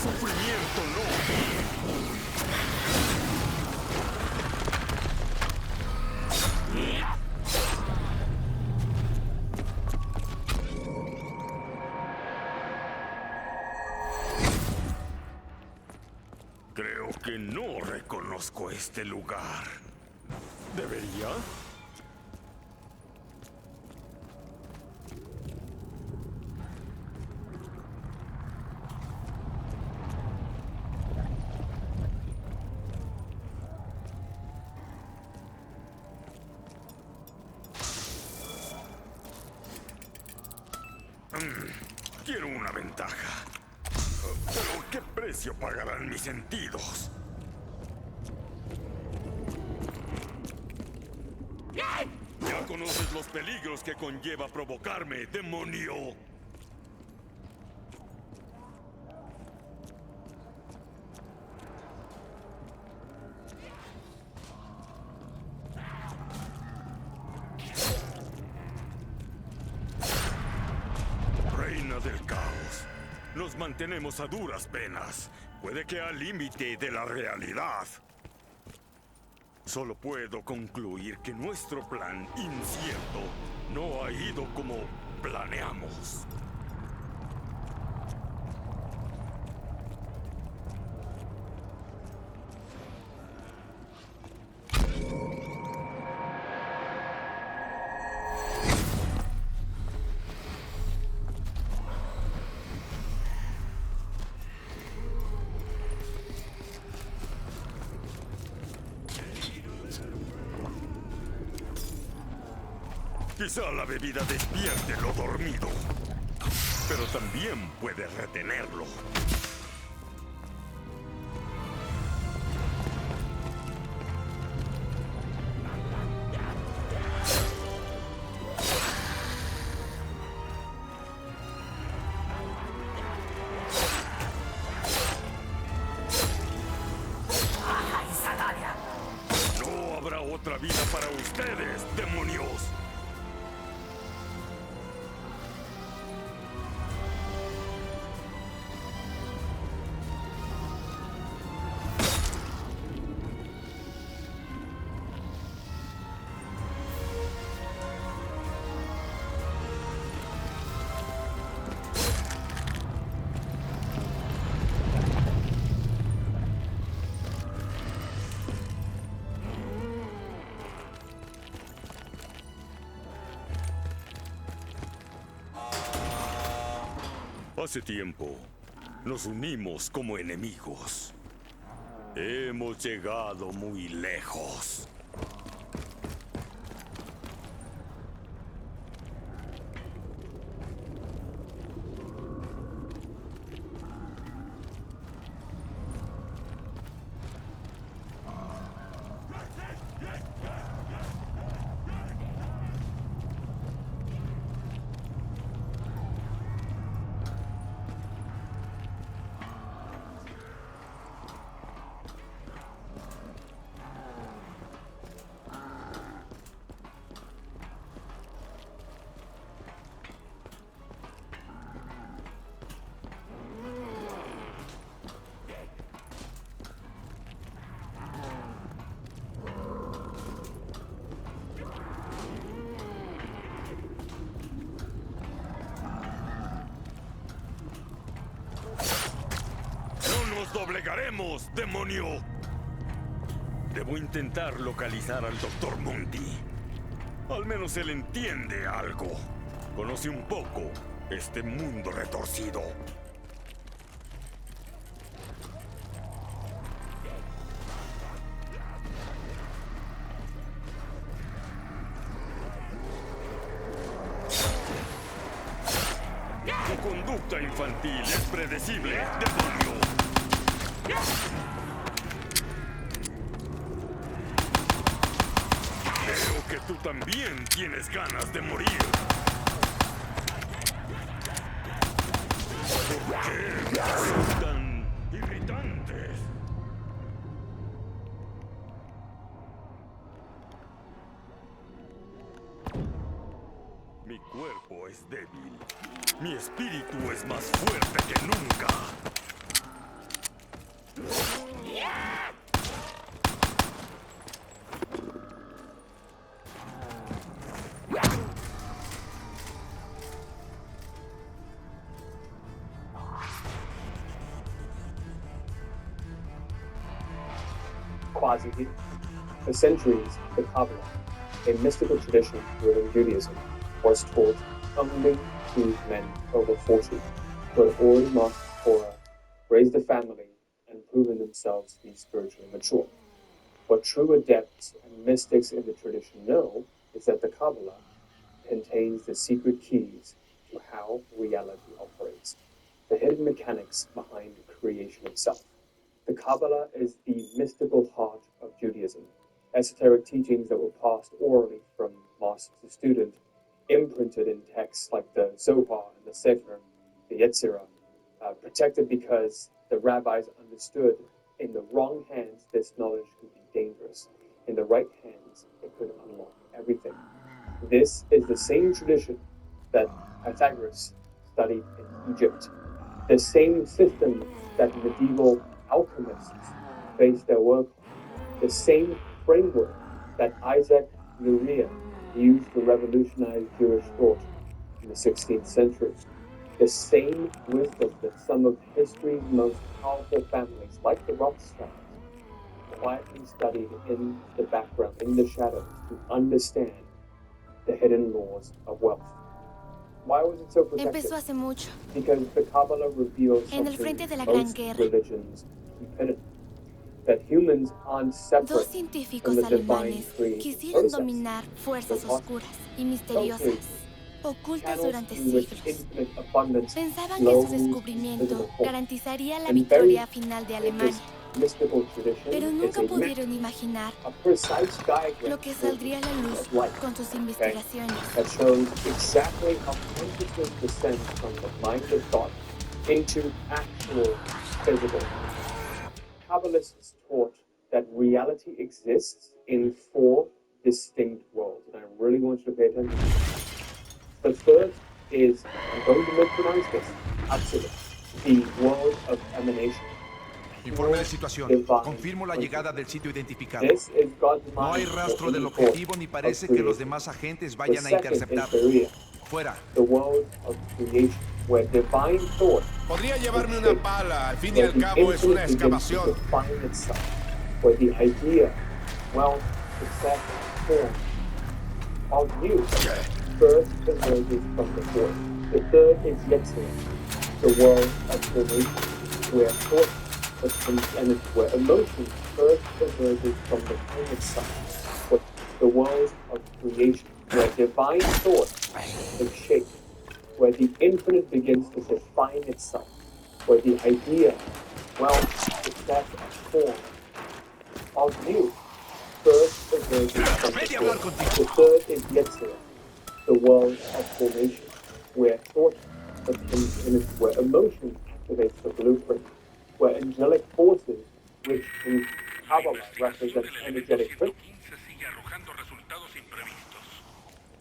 Sufrimiento no. Creo que no reconozco este lugar. ¿Debería? Quiero una ventaja. ¿Pero qué precio pagarán mis sentidos? Ya conoces los peligros que conlleva provocarme, demonio. Reina del caos. Nos mantenemos a duras penas. Puede que al límite de la realidad. Solo puedo concluir que nuestro plan incierto no ha ido como planeamos. Quizá la bebida despierte lo dormido, pero también puede retenerlo. No habrá otra vida para ustedes, demonios. Hace tiempo nos unimos como enemigos. Hemos llegado muy lejos. ¡Nos doblegaremos, demonio! Debo intentar localizar al Dr. Mundi. Al menos él entiende algo. Conoce un poco este mundo retorcido. Tu conducta infantil es predecible, demonio. Veo que tú también tienes ganas de morir. ¿Por qué son tan irritantes? Mi cuerpo es débil. Mi espíritu es más fuerte que nunca. Quasi. For centuries, the Kabbalah, a mystical tradition within Judaism, was taught only to men over 40 who had already mastered Torah, raised a family, and proven themselves to be spiritually mature. What true adepts and mystics in the tradition know is that the Kabbalah contains the secret keys to how reality operates, the hidden mechanics behind creation itself. The Kabbalah is the mystical heart of Judaism, esoteric teachings that were passed orally from master to student, imprinted in texts like the Zohar and the Sefer, the Yetzirah, protected because the rabbis understood in the wrong hands this knowledge could be dangerous. In the right hands, it could unlock everything. This is the same tradition that Pythagoras studied in Egypt, the same system that medieval alchemists based their work on, the same framework that Isaac Luria used to revolutionize Jewish thought in the 16th century, the same wisdom that some of history's most powerful families, like the Rothschilds, quietly studied in the background, in the shadows, to understand the hidden laws of wealth. Why was it so protected? Empezó hace mucho. Because the Kabbalah reveals En el something frente de la Gran most Guerra. religions keep hidden. That humans aren't separate Dos from científicos the divine alemanes creative quisieron process. dominar fuerzas Los oscuras y misteriosas, ocultas channels durante in which siglos. infinite abundance Pensaban que su flows in descubrimiento visible form. garantizaría la And victoria buried final de in Alemania, this mystical tradition pero is nunca a map, pudieron imaginar a precise diagram lo que saldría a la luz of life, con sus okay, investigaciones. that shows exactly how consciousness descends from the mind of thought into actual physical. Kabbalists taught that reality exists in 4 distinct worlds, and I really want you to pay attention. The first is, I'm going to mispronounce this, absolute, the world of emanation. Informe de situación. Confirmo la llegada del sitio identificado. This is God's mind. No hay rastro del objetivo ni parece que los demás agentes vayan a interceptarlo. Fuera. The world of creation, where divine thought Podría llevarme una pala, al fin y al cabo es una excavación. Where the idea, wealth, success, form of you first emerges from the void. The third is Yetzirah, the world of formation, where thought becomes energy, where emotion first emerges from the time itself. The world of creation, where divine thought is shaped, where the infinite begins to define itself, where the idea, wealth, success, and form of you first emerges from the void. The third is Yetzirah, the world of formation, where thought becomes energy, where emotion activates the blueprint, where angelic forces, which in Kabbalah represent energetic principles, sigue arrojando resultados imprevistos.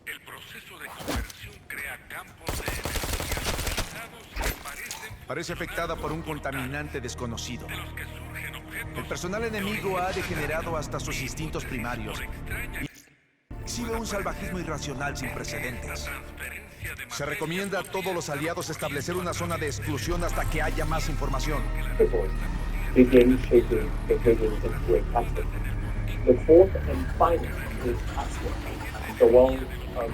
El proceso de conversión crea campos de energía localizados que Parece afectada por un contaminante desconocido. de los que surgen objetos El personal enemigo ha degenerado hasta sus instintos primarios y exhibe un salvajismo irracional sin precedentes. Se recomienda a todos los aliados establecer una zona de exclusión hasta que haya más información. begin shaping the vision into a pattern. The fourth and final is Asya, the world of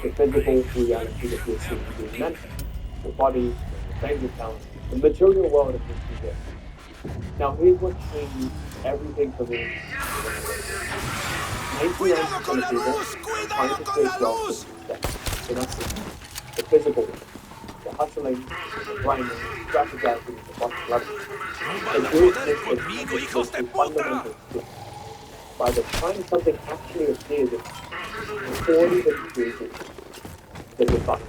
the physical reality that we're seeing being manifest, the body, the bank account, the material world of which we live. Now here's what changed everything for me. ¡Cuidado con la luz! ¡Cuidado con la luz! The physical world, the hustling, the grinding, the strategizing, the bottom level. conmigo, hijos de puta! By the time something actually appears, it's already been created. The divine.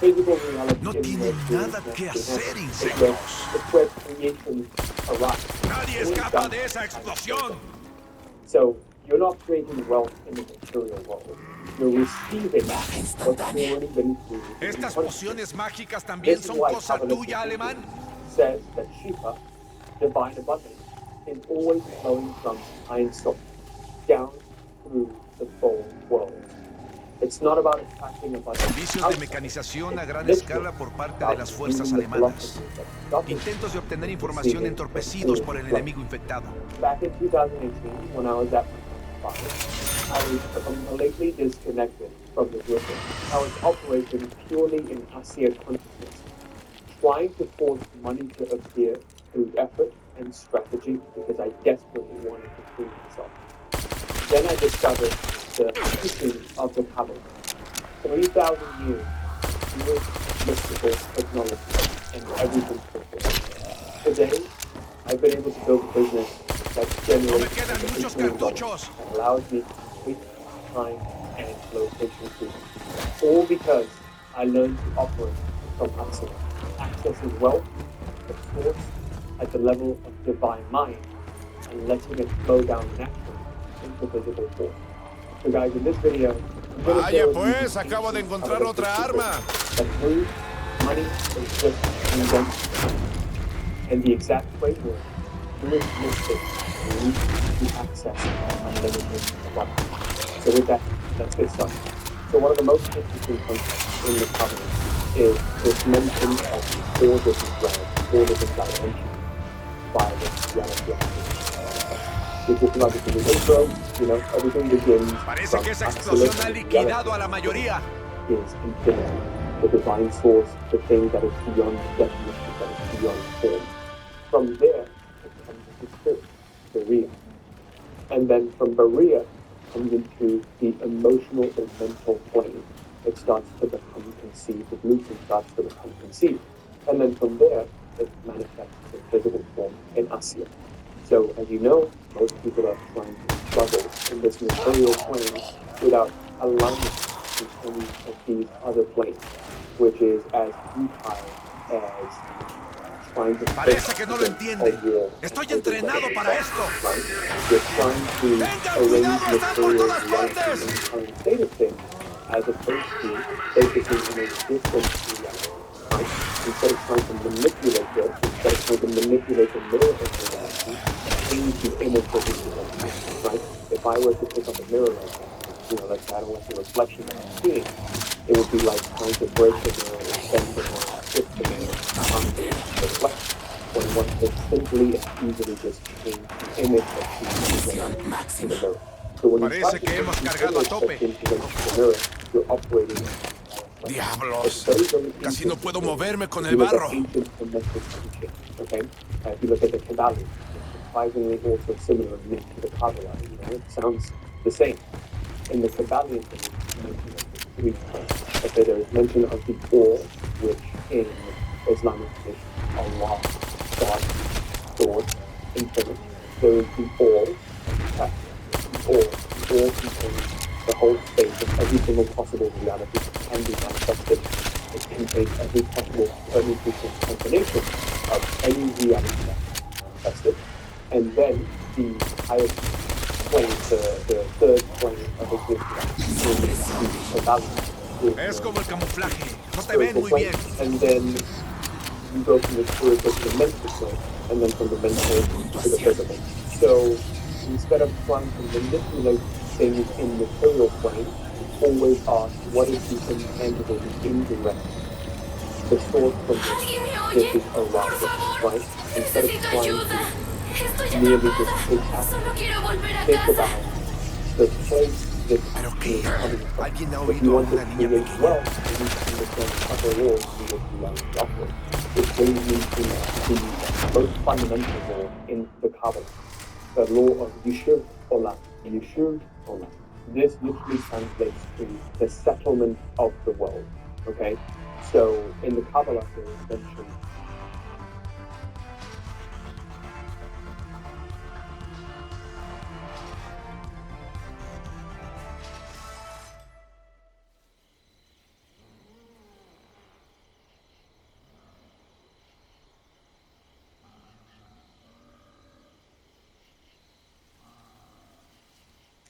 Physical reality No tienen nada que hacer, It's insectos. where creation arrives. Nadie escapa de esa explosión. So, you're not creating wealth in the material world. You're receiving what's already been created. ¿Estas pociones mágicas también son cosa tuya, alemán? Says that Shiva, divine abundance is always flowing from Ein Sof down through the full world. It's not about attacking abundance. Servicios de mecanización a gran escala por parte de las fuerzas alemanas. Intentos de obtener información entorpecidos por el enemigo infectado. Back in 2018, when I was at my father, I was completely disconnected from the group. I was operating purely in Asia consciousness, trying to force money to appear through effort and strategy because I desperately wanted to free myself. Then I discovered the teaching of the Kabbalah. 3,000 years, Jewish mystical technology, and everything perfect. Today, I've been able to build a business that generates and allows me to complete time and location freedom. All because I learned to operate from Aksara, accessing wealth, the source, at the level of divine mind, and letting it flow down naturally into physical form. So guys, in this video, I'm going to Vaya pues, acabo de encontrar otra arma. That proves money is just invention. And the exact framework Jewish mystics need to access unlimited abundance. So with that, let's get started. So one of the most interesting concepts in the covenant is this mention of 4 different realms, 4 different dimensions by the reality of we talked about this in the intro, you know, everything begins Parece que esa explosión ha liquidado a la mayoría. Is infinity, the divine source, the thing that is beyond definition, that is beyond form. From there, it comes into spirit, Berea. And then from Berea, it comes into the emotional and mental plane. It starts to become conceived, the blueprint starts to become conceived. And then from there, it manifests in physical form in Asya. So, as you know, most people are trying to struggle in this material plane without alignment to any of these other planes, which is as futile as trying to Parece que no lo entiende. Estoy entrenado para esto. Right? You're trying to arrange material reality in the current state of things as opposed to focusing on a different reality. Right? Instead of trying to manipulate this, instead of trying to manipulate the mirror of reality, change the image of the reality, right? If I were to pick up a mirror like that, you know, let's say I don't like the reflection that I'm seeing, it would be like trying to break the mirror or bend the mirror, shift the mirror, to reflect, when one could simply and easily just change the image of the mirror. So when you try to change the image the mirror, you're operating. Diablos, casi no puedo moverme con el barro. Okay? If you look at the Kabbalah, it's surprisingly also similar to the Kabbalah. You know, it sounds the same. In the Kabbalion, there is there is mention of the All, which in Islamic tradition, Allah, God, Source, Infinite. There is the All, all contains the whole space of every single possible reality can be manifested. It contains every possible permutation combination of any reality that's manifested. And then the highest plane, the third plane of existence is the balance. Es como el camuflaje. No te ven muy bien. And then you go from the spiritual to the mental plane, and then from the mental to the physical. So instead of trying to manipulate things in the material plane, always ask what is the intangible, the indirect, the source from which this is around us, right? Instead of trying to merely just take action, think about the place that is coming from. If you want to create wealth, you need to understand the upper laws in which you are to operate. Which brings me to the most fundamental law in the Kabbalah, the law of Yishuv Olam. Yishuv Olam. This literally translates to the settlement of the world. Okay? So in the Kabbalah there is mentioned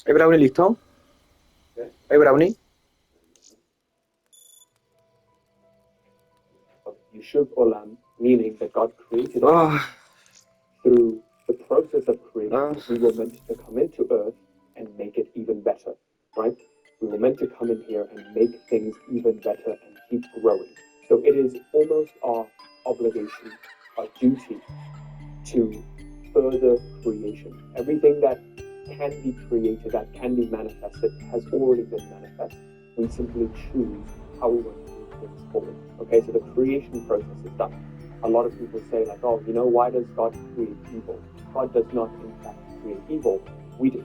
¿Hay Brownie listo? ¿Hay Brownie? of Yishuv Olam, meaning that God created Ah, through the process of creation, we were meant to come into Earth and make it even better, right? We were meant to come in here and make things even better and keep growing. So it is almost our obligation, our duty to further creation. Everything that can be created, that can be manifested, has already been manifest. We simply choose how we want to move things forward. Okay, so the creation process is done. A lot of people say like, oh, you know, why does God create evil? God does not in fact create evil. We do.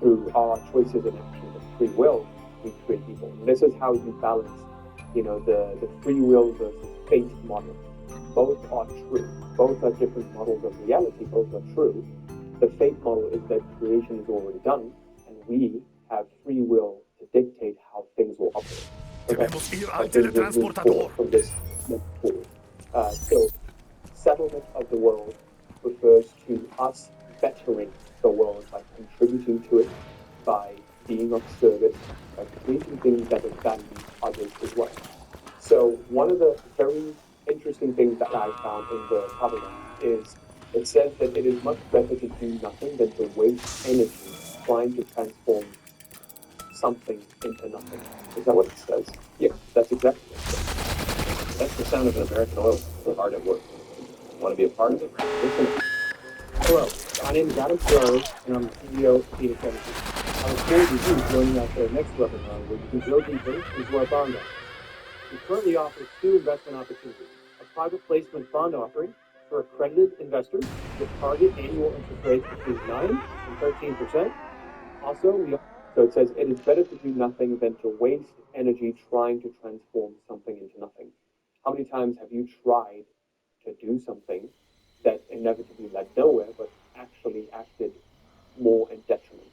Through our choices and actions of free will, we create evil. And this is how you balance, you know, the free will versus fate model. Both are true. Both are different models of reality. Both are true. The fate model is that creation is already done, and we have free will to dictate how things will operate. Debemos ir al teletransportador. From this forward. So, settlement of the world refers to us bettering the world by contributing to it, by being of service, by creating things that value others as well. So one of the very interesting things that I found in the Kabbalah is it says that it is much better to do nothing than to waste energy trying to transform something into nothing. Is that what it says? Yeah, that's exactly what it says. That's the sound of an American oil. We're hard at work. Want to be a part of it? Listen. Hello, my name is Adam Ferrari, and I'm the CEO of Phoenix Energy. I look forward to you joining us at the next webinar where you can go deeper into our bond offering. We currently offer two investment opportunities: a private placement bond offering for accredited investors with target annual interest rates between 9 and 13%. Also, so it says it is better to do nothing than to waste energy trying to transform something into nothing. How many times have you tried to do something that inevitably led nowhere, but actually acted more in detriment?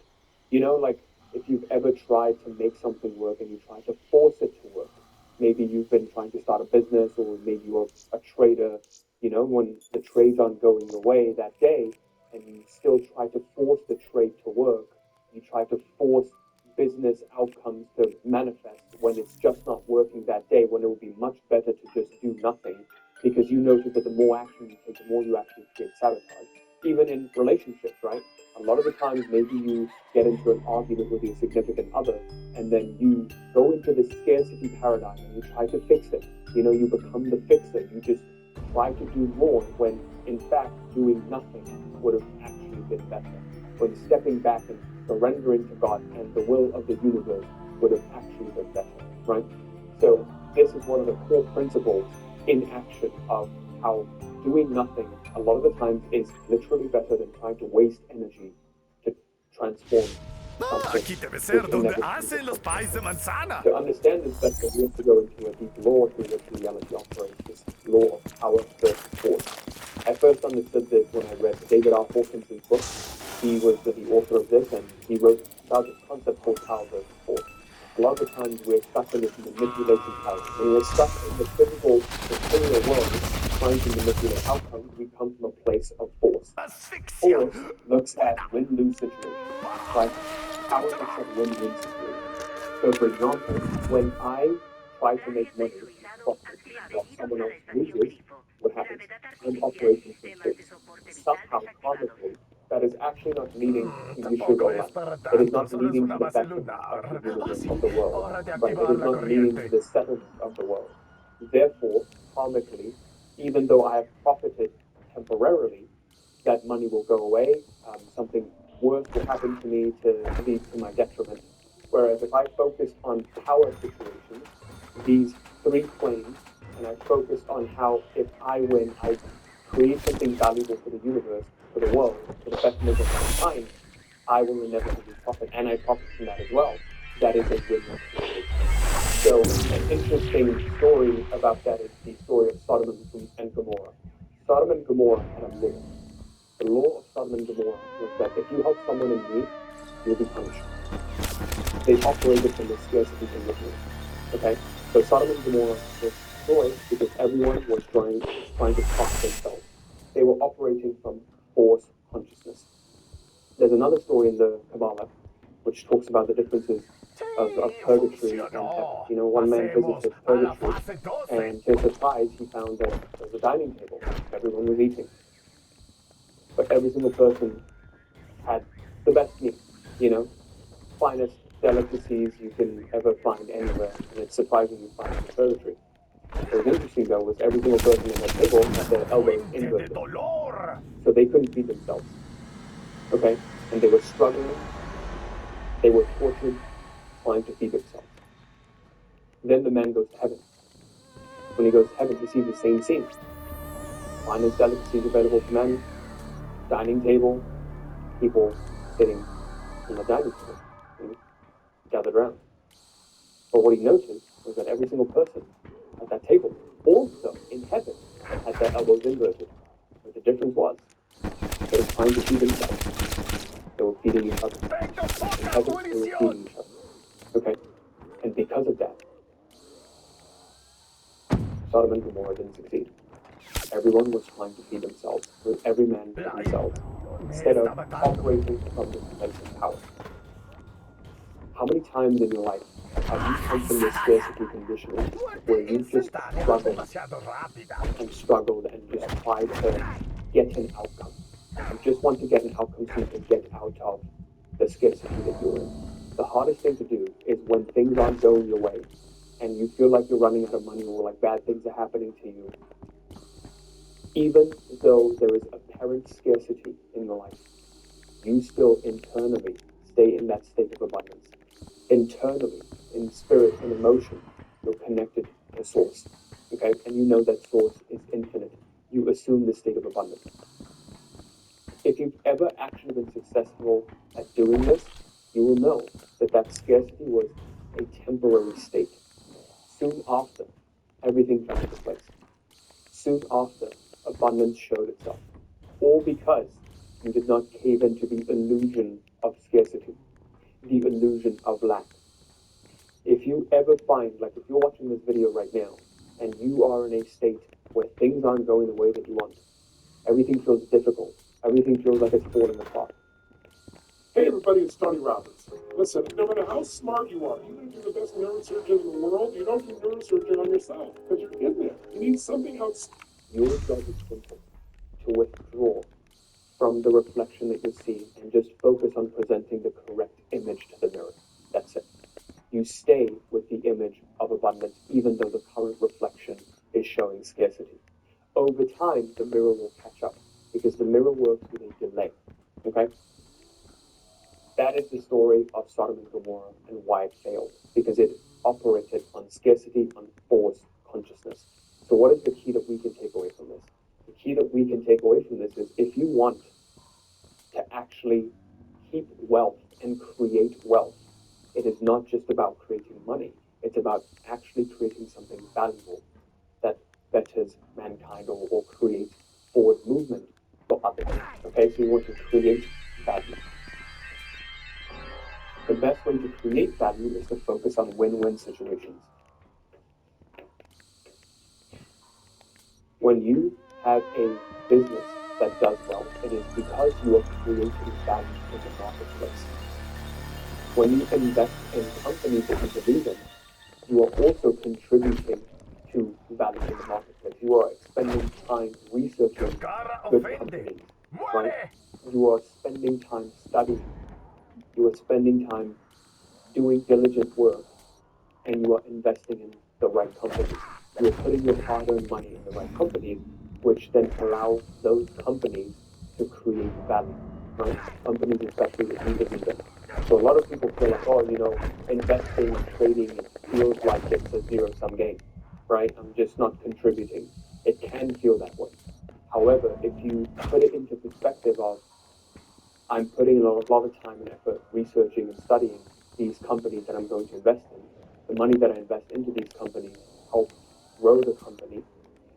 You know, like if you've ever tried to make something work and you try to force it to work. Maybe you've been trying to start a business, or maybe you're a trader, you know, when the trades aren't going your way that day and you still try to force the trade to work, you try to force business outcomes to manifest when it's just not working that day, when it would be much better to just do nothing, because you notice that the more action you take, the more you actually create sabotage. Even in relationships, right? A lot of the times, maybe you get into an argument with your significant other, and then you go into this scarcity paradigm and you try to fix it. You know, you become the fixer. You just try to do more when, in fact, doing nothing would have actually been better. When stepping back and surrendering to God and the will of the universe would have actually been better, right? So this is one of the core principles in action of how doing nothing a lot of the times is literally better than trying to waste energy to transform something. Aquí debe ser donde hacen los pais de manzana. To understand this better, we have to go into a deep law through which reality operates, this law of power versus force. I first understood this when I read David R. Hawkinson's book. He was the author of this, and he wrote about this concept called power versus force. A lot of the times we're stuck in this manipulation paradigm. When we're stuck in the physical, material world, trying to manipulate outcomes, we come from a place of force. Force looks at win-lose situations, right? Power looks at win-win situations. So, for example, when I try to make money profit while someone else loses, what happens? I'm operating from force. Somehow, karmically, that is actually not leading to Yeshua Olam. It is not leading to the betterment of the universe of the world. Right? It is not leading to the settlement of the world. Therefore, karmically, even though I have profited temporarily, that money will go away. Something worse will happen to me to lead to my detriment. Whereas if I focus on power situations, these three planes, and I focus on how if I win, I create something valuable for the universe, for the world, for the betterment of mankind, I will inevitably profit, and I profit from that as well. That is a win-win situation. So an interesting story about that is the story of Sodom and Gomorrah. Sodom and Gomorrah had a law. The law of Sodom and Gomorrah was that if you help someone in need, you'll be punished. They operated from the scarcity condition. Okay? So Sodom and Gomorrah was destroyed because everyone was trying to profit themselves. They were operating from force consciousness. There's another story in the Kabbalah which talks about the differences of purgatory and heaven. You know, one man visited purgatory, and to his surprise, he found that there was a dining table. Everyone was eating. but every single person had the best meal, you know, finest delicacies you can ever find anywhere, and it's surprising you find in the purgatory. What was interesting though was every single person at that table had their elbows inverted, so they couldn't feed themselves. Okay, and they were struggling, they were tortured, trying to feed themselves. Then the man goes to heaven. When he goes to heaven, he sees the same scene. Finest delicacies available to men, dining table, people sitting on the dining table, gathered around. But what he noticed was that every single person at that table, also in heaven, had their elbows inverted. But the difference was, they were trying to feed themselves. They were feeding each other. In heaven, they were feeding each other. Okay? And because of that, Sodom and Gomorrah didn't succeed. Everyone was trying to feed themselves, with every man for themselves, instead of operating from this place of power. How many times in your life have you come from this scarcity conditioning where you've just struggled and just tried to get an outcome? You just want to get an outcome so you can get out of the scarcity that you're in. The hardest thing to do is when things aren't going your way and you feel like you're running out of money or like bad things are happening to you. Even though there is apparent scarcity in your life, you still internally stay in that state of abundance. Internally, in spirit and emotion, you're connected to Source. Okay? And you know that Source is infinite. You assume the state of abundance. If you've ever actually been successful at doing this, you will know that that scarcity was a temporary state. Soon after, everything fell into place. Soon after, abundance showed itself. All because you did not cave into the illusion of scarcity, the illusion of lack. If you ever find, like if you're watching this video right now, and you are in a state where things aren't going the way that you want, everything feels difficult, everything feels like it's falling apart. Hey everybody, it's Tony Robbins. Listen, no matter how smart you are, even if you're the best neurosurgeon in the world, you don't do neurosurgery on yourself, because you're in there. You need something else. Your job is simple, to withdraw from the reflection that you see and just focus on presenting the correct image to the mirror. That's it. You stay with the image of abundance even though the current reflection is showing scarcity. Over time, the mirror will catch up because the mirror works with a delay. Okay? That is the story of Sodom and Gomorrah and why it failed, because it operated on scarcity, on forced consciousness. So what is the key that we can take away from this? The key that we can take away from this is if you want to actually keep wealth and create wealth, it is not just about creating money. It's about actually creating something valuable that betters mankind or create forward movement for others. Okay, so you want to create value. The best way to create value is to focus on win-win situations. When you have a business that does well, it is because you are creating value in the marketplace. When you invest in companies that you believe in, you are also contributing to value in the marketplace. You are spending time researching good companies, right? You are spending time studying. You are spending time doing diligent work, and you are investing in the right companies. You are putting your hard-earned money in the right companies, which then allow those companies to create value, right? Companies especially that you believe in. So a lot of people feel like, oh, you know, investing and trading, it feels like it's a zero-sum game, right? I'm just not contributing. It can feel that way. However, if you put it into perspective of, I'm putting a lot of time and effort researching and studying these companies that I'm going to invest in. The money that I invest into these companies helps grow the company,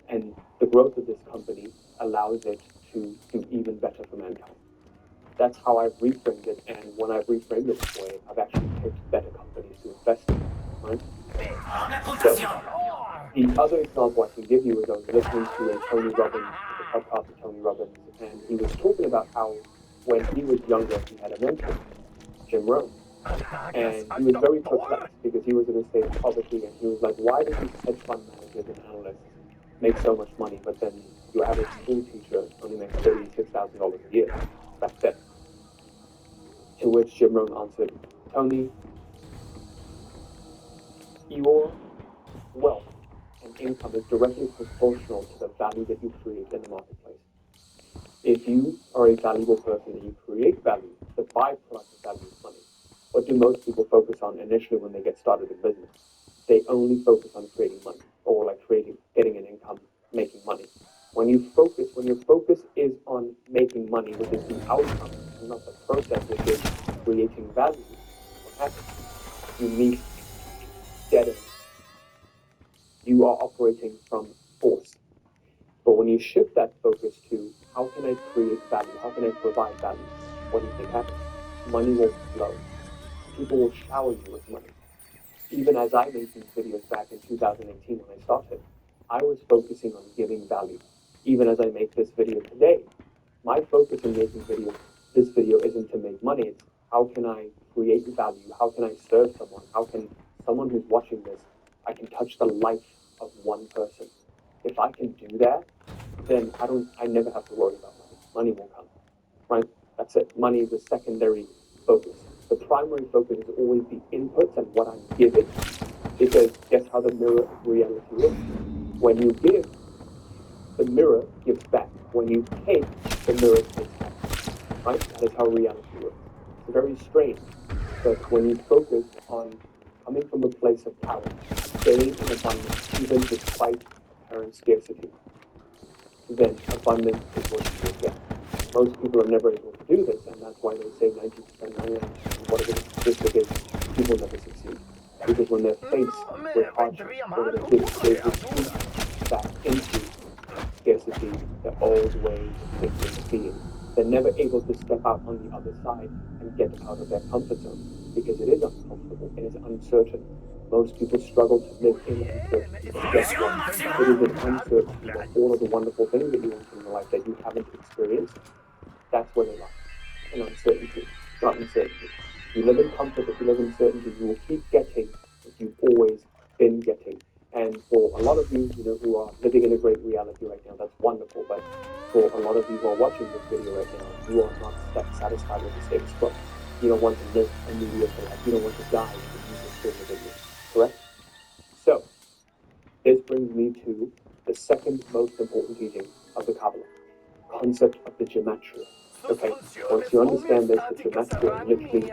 and the growth of this company allows it to do even better for mankind. That's how I've reframed it, and when I've reframed it this way, I've actually picked better companies to invest in, right? So, the other example I can give you is I was listening to a Tony Robbins, the podcast of Tony Robbins, and he was talking about how when he was younger, he had a mentor, Jim Rohn. And he was very perplexed because he was in a state of poverty, and he was like, why do these hedge fund managers and analysts make so much money, but then your average school teacher only makes $36,000 a year back then. To which Jim Rohn answered, Tony, your wealth and income is directly proportional to the value that you create in the marketplace. If you are a valuable person and you create value, the byproduct of value is money. What do most people focus on initially when they get started in business? They only focus on creating money, or like getting an income, making money. When your focus is on making money, which is the outcome and not the process, which is creating value, what happens? You meet dead end. You are operating from force. But when you shift that focus to how can I create value, how can I provide value, what do you think happens? Money will flow. People will shower you with money. Even as I made these videos back in 2018 when I started, I was focusing on giving value. Even as I make this video today, my focus in making this video isn't to make money, it's how can I create value, how can I serve someone, how can someone who's watching this, I can touch the life of one person. If I can do that, then I never have to worry about money. Money will come, right? That's it. Money is a secondary focus. The primary focus is always the inputs and what I'm giving, because guess how the mirror of reality works? When you give, the mirror gives back. When you take, the mirror takes back, right? That is how reality works. It's very strange, but when you focus on coming from a place of power, staying in abundance, even despite apparent scarcity, then abundance is what you will get. Most people are never able to do this, and that's why they say 90%, 99%, whatever the statistic is, people never succeed. Because when they're faced with hardship, or they retreat back into scarcity, the old ways of thinking and being, they're never able to step out on the other side and get out of their comfort zone, because it is uncomfortable, it is uncertain. Most people struggle to live in uncertainty. But guess what? It is an uncertainty that all of the wonderful things that you want in your life that you haven't experienced, that's where they lie. In uncertainty, not uncertainty. If you live in comfort, if you live in certainty, you will keep getting what you've always been getting. And for a lot of you, who are living in a great reality right now, that's wonderful. But for a lot of you who are watching this video right now, you are not satisfied with the status quo. You don't want to live a mediocre life. You don't want to die with the music video. Correct? So, this brings me to the second most important teaching of the Kabbalah, concept of the gematria. Okay, once you understand this, the gematria literally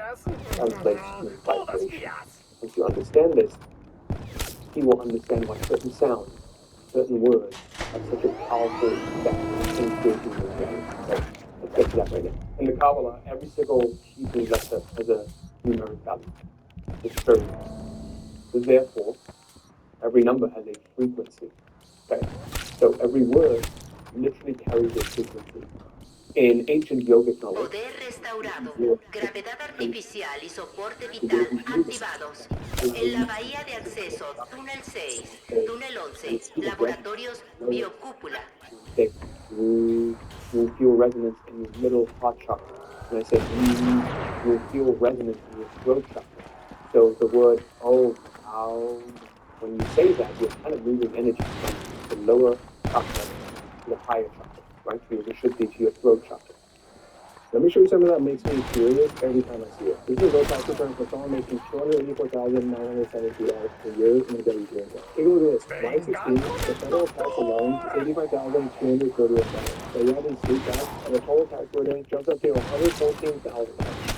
translates to vibration. Once you understand this, you will understand why certain sounds, certain words have such a powerful effect in creating your reality. So, let's get to that right now. In the Kabbalah, every single Hebrew letter has a numeric value. It's very nice. Therefore, every number has a frequency. Okay? So every word literally carries a frequency. In ancient yogic knowledge, Poder restaurado, gravedad artificial y soporte vital activados. En la bahía de acceso, túnel 6, túnel 11, laboratorios biocúpula. you will feel resonance in your middle heart chakra. When I say you will feel resonance in your throat chakra. So the word when you say that, you're kind of moving energy from the lower chakra to the higher chakra, right? To your Vishuddhi, to your throat chakra. Let me show you something that makes me furious every time I see it. This is a low tax return for someone making $284,972 per year in a W-2 income. Take a look at this. Line 16, the federal tax alone is $85,231. So you add in state tax, and the total tax burden jumps up to $114,000.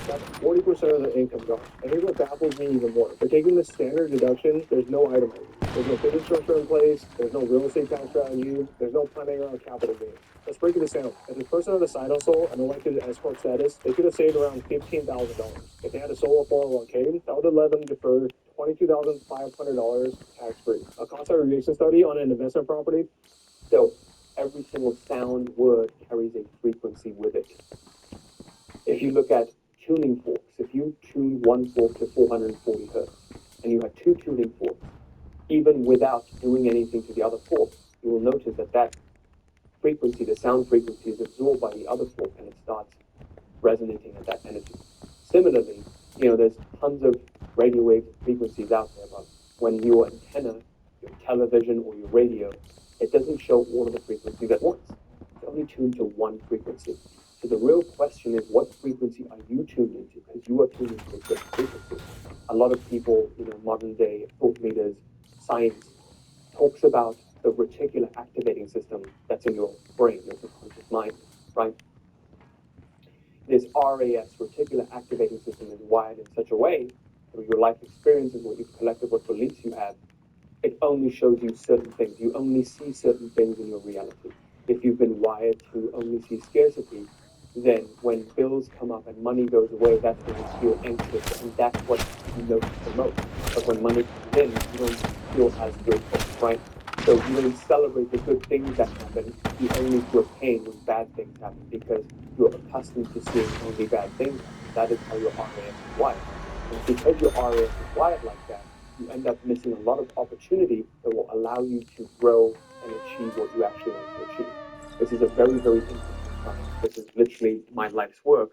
That's 40% of their income gone. And here's what baffles me even more. For taking the standard deduction, there's no itemizing. There's no payment structure in place, there's no real estate tax strategy, there's no planning around capital gains. Let's break this down. If this person had a side hustle and elected escort status, they could have saved around $15,000. If they had a solo 401k, that would have let them defer $22,500 tax-free. A cost aggregation study on an investment property. So every single sound word carries a frequency with it. If you look at tuning forks, if you tune one fork to 440 hertz, and you have two tuning forks, even without doing anything to the other fork, you will notice that frequency, the sound frequency, is absorbed by the other fork and it starts resonating at that energy. Similarly, there's tons of radio wave frequencies out there, but when your antenna, your television, or your radio, it doesn't show all of the frequencies at once. It only only tuned to one frequency. So the real question is, what frequency are you tuned into? Because you are tuned into a certain frequency. A lot of people, modern day thought leaders, science, talks about the reticular activating system that's in your brain, your subconscious mind, right? This RAS, reticular activating system, is wired in such a way through your life experiences, what you've collected, what beliefs you have, it only shows you certain things. You only see certain things in your reality. If you've been wired to only see scarcity, then when bills come up and money goes away, that's when you feel anxious, and that's what you notice the most. But when money comes in, you don't feel as grateful, right? So you don't celebrate the good things that happen. You only feel pain when bad things happen because you're accustomed to seeing only bad things happen. That is how your RAS is wired. And because your RAS is wired like that, you end up missing a lot of opportunity that will allow you to grow and achieve what you actually want to achieve. This is a very, very interesting science. This is literally my life's work.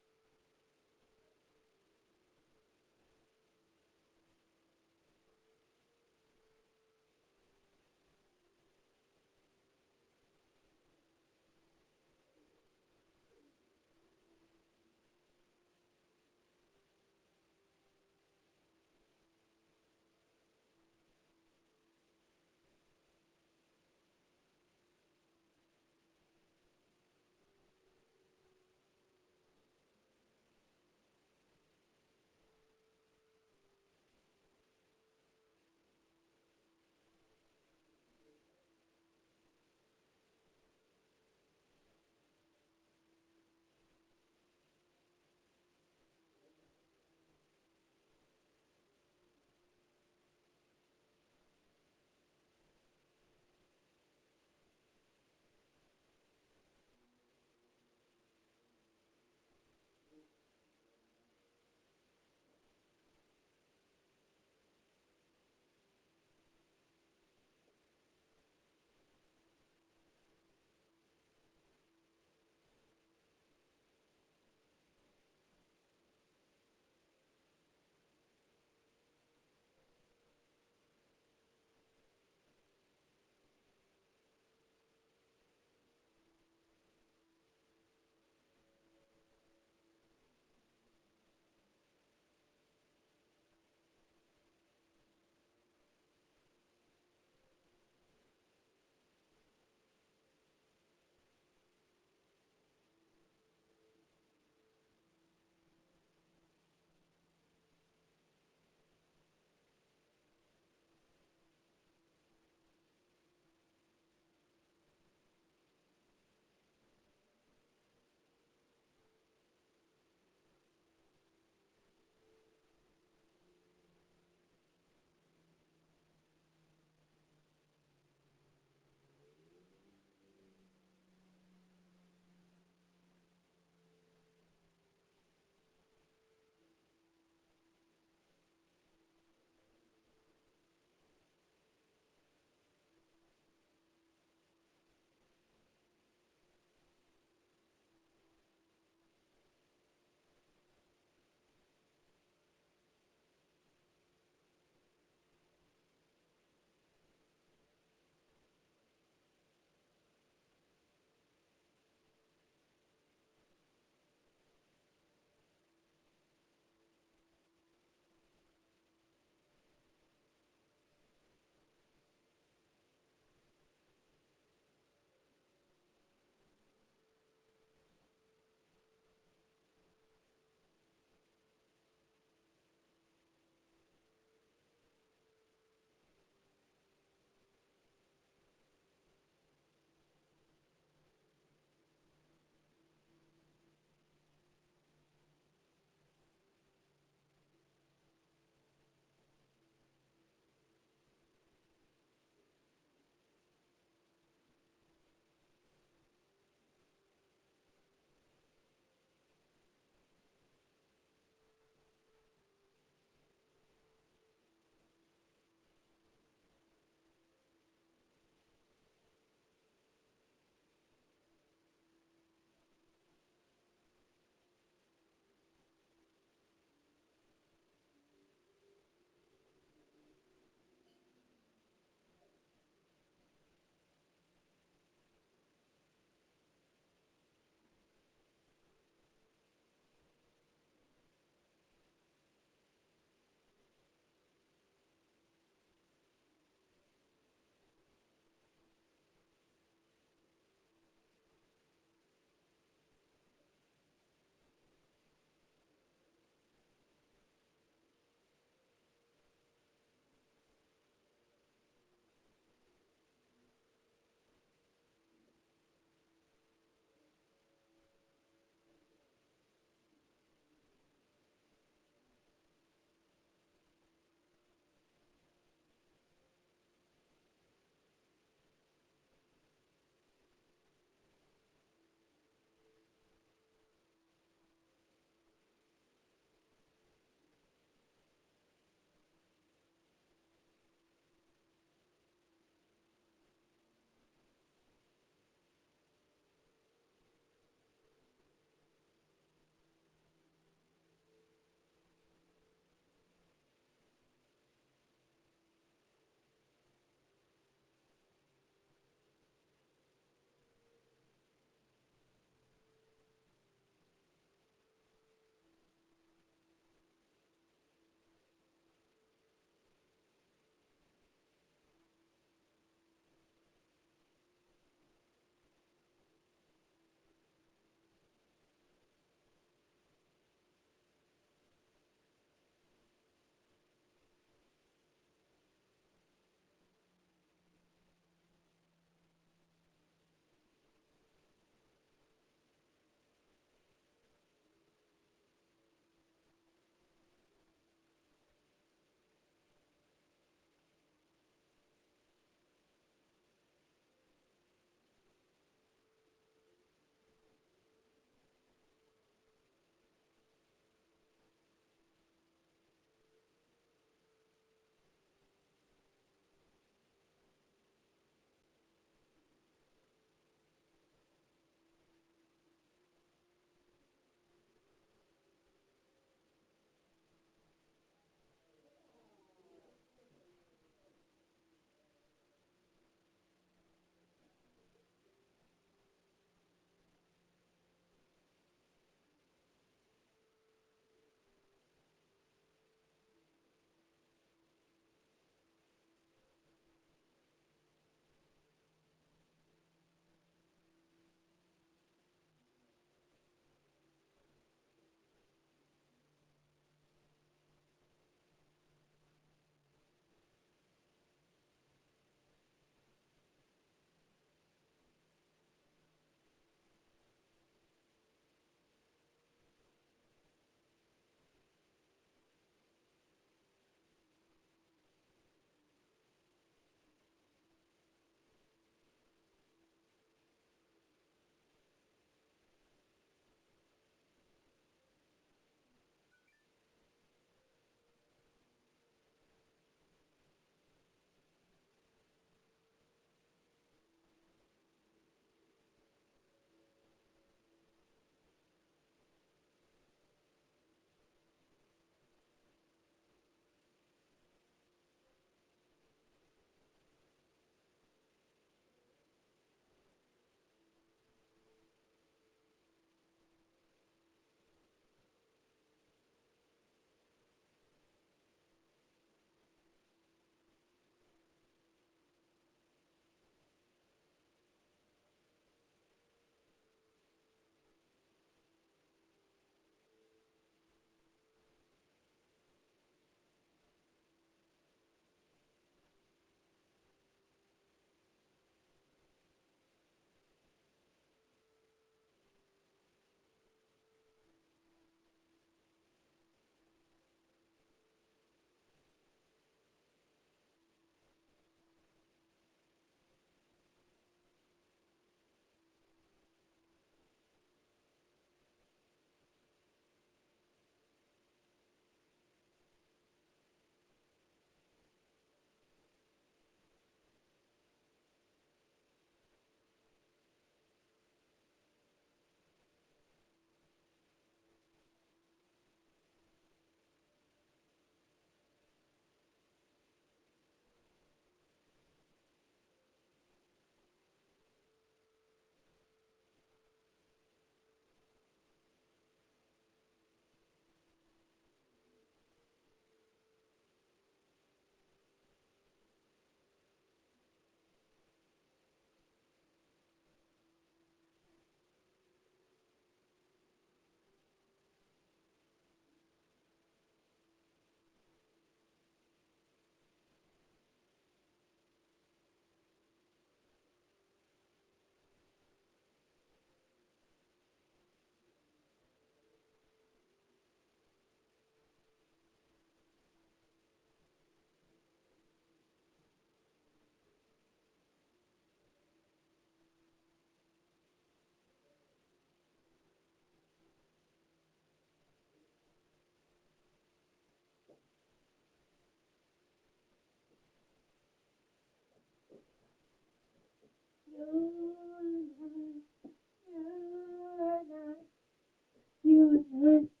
You and I.